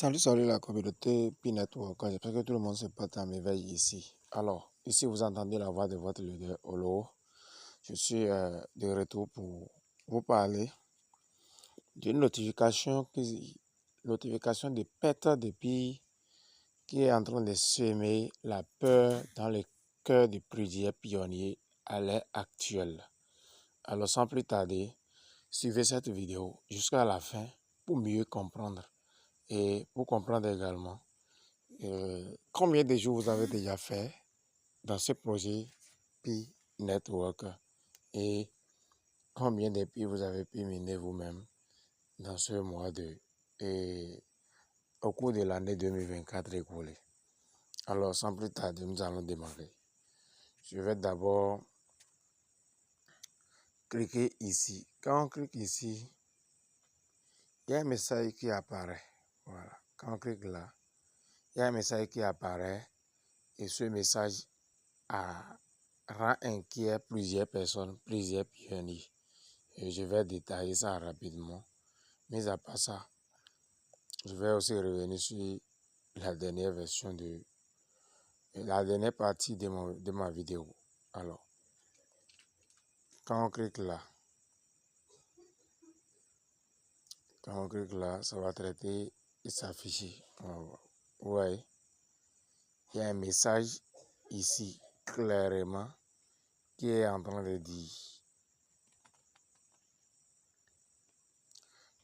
Salut la communauté P-Network. J'espère que tout le monde se porte en merveille ici. Alors, ici vous entendez la voix de votre leader Olo. Je suis de retour pour vous parler d'une notification de perte de billes qui est en train de semer la peur dans le cœur des plusieurs pionniers à l'heure actuelle. Alors, sans plus tarder, suivez cette vidéo jusqu'à la fin pour mieux comprendre. Et pour comprendre également combien de jours vous avez déjà fait dans ce projet P-Network et combien de pays vous avez pu miner vous-même dans ce mois et au cours de l'année 2024 écoulée. Alors, sans plus tarder, nous allons démarrer. Je vais d'abord cliquer ici. Quand on clique ici, il y a un message qui apparaît. Voilà. Quand on clique là, il y a un message qui apparaît et ce message rend inquiet plusieurs personnes, plusieurs pionniers. Et je vais détailler ça rapidement. Mais à part ça, je vais aussi revenir sur la dernière version la dernière partie de ma vidéo. Alors, quand on clique là, ça va traiter et s'afficher. Ouais, il y a un message ici clairement qui est en train de dire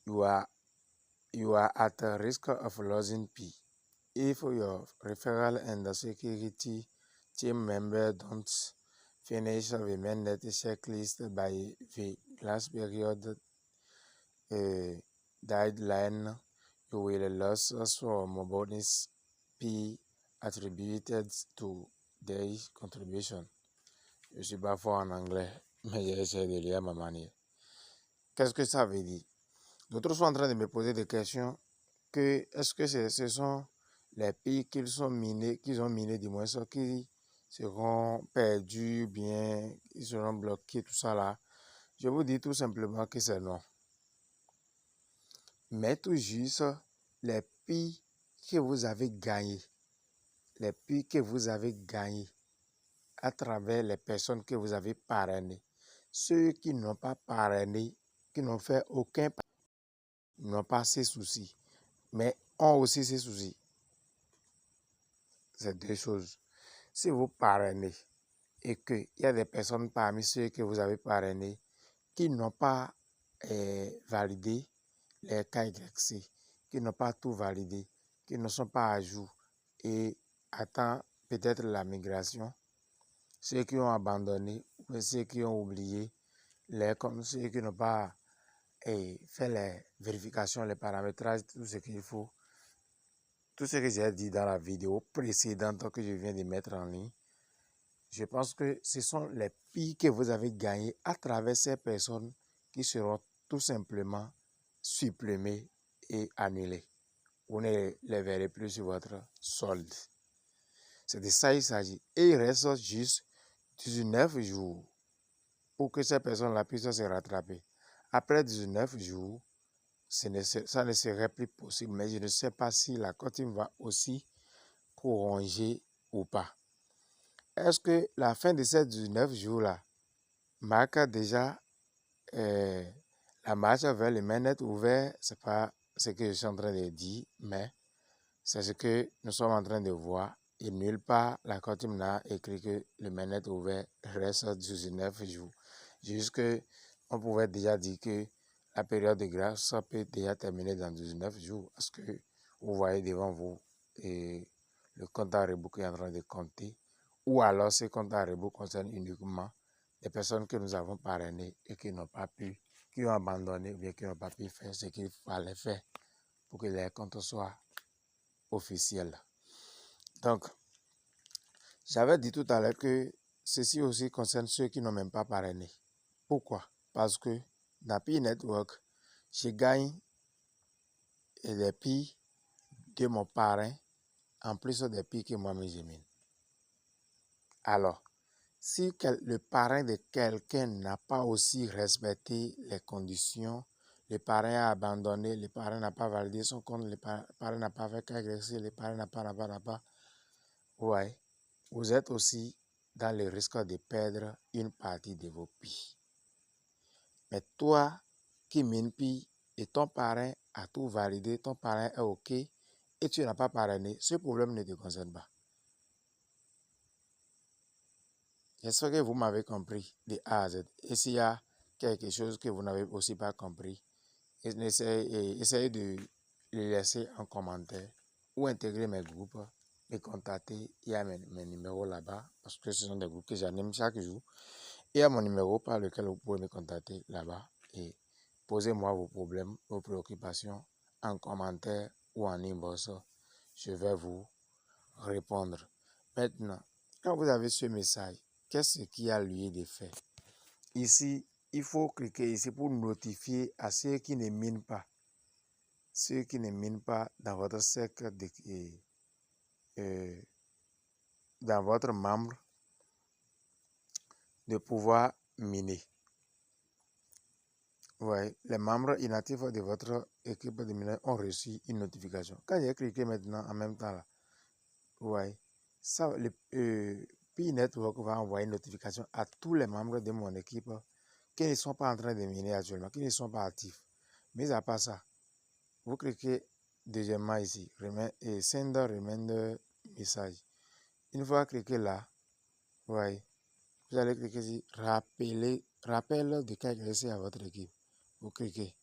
you are at a risk of losing P if your referral and the security team member don't finish the mainnet checklist by the last period deadline. You will lose some bonus P attributed to their contribution. Je suis pas fort en anglais, mais j'essaie de lire à ma manière. Qu'est-ce que ça veut dire? D'autres sont en train de me poser des questions que est-ce que ce sont les pays qu'ils ont minés du moins, qui seront perdus, bien, ils seront bloqués, tout ça là. Je vous dis tout simplement que c'est non. Mais tout juste les pays que vous avez gagnés, à travers les personnes que vous avez parrainées, ceux qui n'ont pas parrainé, qui n'ont fait aucun pas, n'ont pas ces soucis, mais ont aussi ces soucis. C'est deux choses. Si vous parrainez et qu'il y a des personnes parmi ceux que vous avez parrainés qui n'ont pas validé les KYC, qui n'ont pas tout validé, qui ne sont pas à jour et attendent peut-être la migration, ceux qui ont abandonné, ou ceux qui ont oublié, comme ceux qui n'ont pas fait les vérifications, les paramétrages, tout ce qu'il faut, tout ce que j'ai dit dans la vidéo précédente que je viens de mettre en ligne. Je pense que ce sont les pays que vous avez gagnés à travers ces personnes qui seront tout simplement supprimées et annulées. Vous ne les verrez plus sur votre solde. C'est de ça qu'il s'agit. Et il reste juste 19 jours pour que ces personnes-là puissent se rattraper. Après 19 jours, ça ne serait plus possible. Mais je ne sais pas si la Côte va aussi prolonger ou pas. Est-ce que la fin de ces 19 jours-là marque déjà la marche vers le mainnet ouvert? Ce n'est pas ce que je suis en train de dire, mais c'est ce que nous sommes en train de voir. Et nulle part, la Côte n'a écrit que le mainnet ouvert reste 19 jours. Juste qu'on pouvait déjà dire que la période de grâce peut déjà terminer dans 19 jours. Parce que vous voyez devant vous et le compte à rebours qui est en train de compter. Ou alors ce compte à rebours concerne uniquement les personnes que nous avons parrainées et qui n'ont pas pu, qui ont abandonné ou bien qui n'ont pas pu faire ce qu'il fallait faire pour que les comptes soient officiels. Donc, j'avais dit tout à l'heure que ceci aussi concerne ceux qui n'ont même pas parrainé. Pourquoi? Parce que dans P-Network, je gagne les prix de mon parrain en plus des prix que moi-même je mine. Alors, si le parrain de quelqu'un n'a pas aussi respecté les conditions, le parrain a abandonné, le parrain n'a pas validé son compte, le parrain n'a pas fait KYC, le parrain n'a pas. Ouais, vous êtes aussi dans le risque de perdre une partie de vos pays. Mais toi qui mines pays et ton parrain a tout validé, ton parrain est OK et tu n'as pas parrainé, ce problème ne te concerne pas. J'espère que vous m'avez compris de A à Z. Et s'il y a quelque chose que vous n'avez aussi pas compris, essayez de le laisser en commentaire ou intégrer mes groupes, me contacter. Il y a mes numéros là-bas parce que ce sont des groupes que j'anime chaque jour. Il y a mon numéro par lequel vous pouvez me contacter là-bas et posez-moi vos problèmes, vos préoccupations en commentaire ou en inbox. Je vais vous répondre. Maintenant, quand vous avez ce message, qu'est-ce qui a lieu de faire? Ici, il faut cliquer ici pour notifier à ceux qui ne minent pas. Ceux qui ne minent pas dans votre cercle, dans votre membre, de pouvoir miner. Ouais, les membres inactifs de votre équipe de mineurs ont reçu une notification. Quand j'ai cliqué maintenant en même temps là, ouais, ça, le Pi Network va envoyer une notification à tous les membres de mon équipe qui ne sont pas en train de miner actuellement, qui ne sont pas actifs. Mais à part ça, vous cliquez deuxièmement ici, Send Reminder Message. Une fois cliqué là, ouais, vous allez cliquer ici, rappel de KYC à votre équipe. Vous cliquez.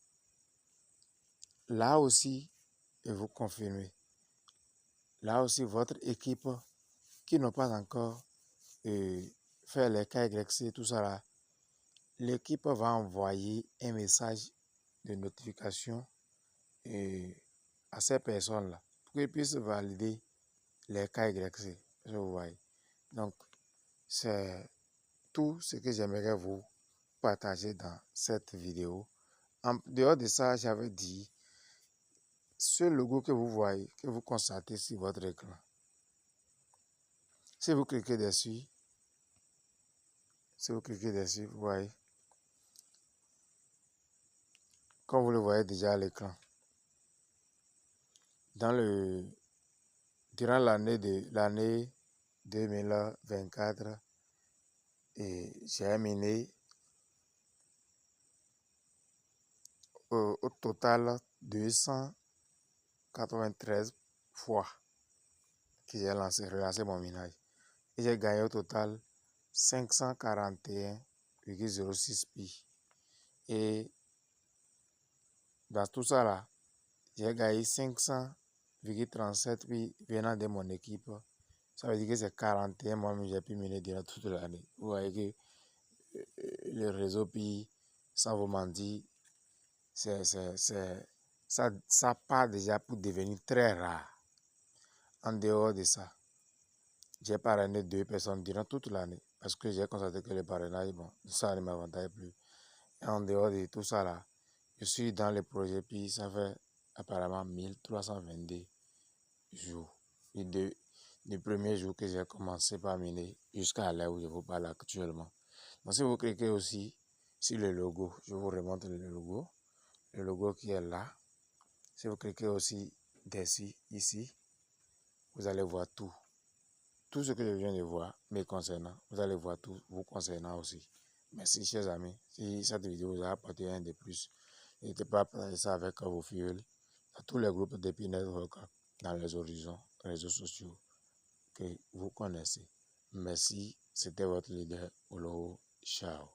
Là aussi, et vous confirmez. Là aussi, votre équipe qui n'a pas encore fait les KYC, tout ça là, l'équipe va envoyer un message de notification à ces personnes-là pour qu'ils puissent valider les KYC. Je vous vois. Donc, c'est tout ce que j'aimerais vous partager dans cette vidéo. En dehors de ça, j'avais dit, ce logo que vous voyez, que vous constatez sur votre écran, si vous cliquez dessus, vous voyez, comme vous le voyez déjà à l'écran, durant l'année 2024, j'ai miné au total 293 fois que j'ai relancé mon minage. Et j'ai gagné au total 541,06 pi. Et dans tout ça là, j'ai gagné 500,37 pi venant de mon équipe. Ça veut dire que c'est 41 mois que j'ai pu miner durant toute l'année. Vous voyez que le réseau pi, sans vous mentir, ça part déjà pour devenir très rare. En dehors de ça, j'ai parrainé 2 personnes durant toute l'année parce que j'ai constaté que le parrainage, bon, ça ne m'avantage plus. Et en dehors de tout ça là, je suis dans le projet puis ça fait apparemment 1322 jours. Et du premier jour que j'ai commencé par miner jusqu'à l'heure où je vous parle actuellement. Donc si vous cliquez aussi sur le logo, je vous remonte le logo qui est là. Si vous cliquez aussi dessus, ici, vous allez voir tout. Tout ce que je viens de voir me concernant, vous allez voir tout vous concernant aussi. Merci chers amis. Si cette vidéo vous a apporté un de plus, n'hésitez pas à partager ça avec vos filles à tous les groupes de Pi Network dans les horizons, réseaux sociaux que vous connaissez. Merci, c'était votre leader Olowo. Ciao.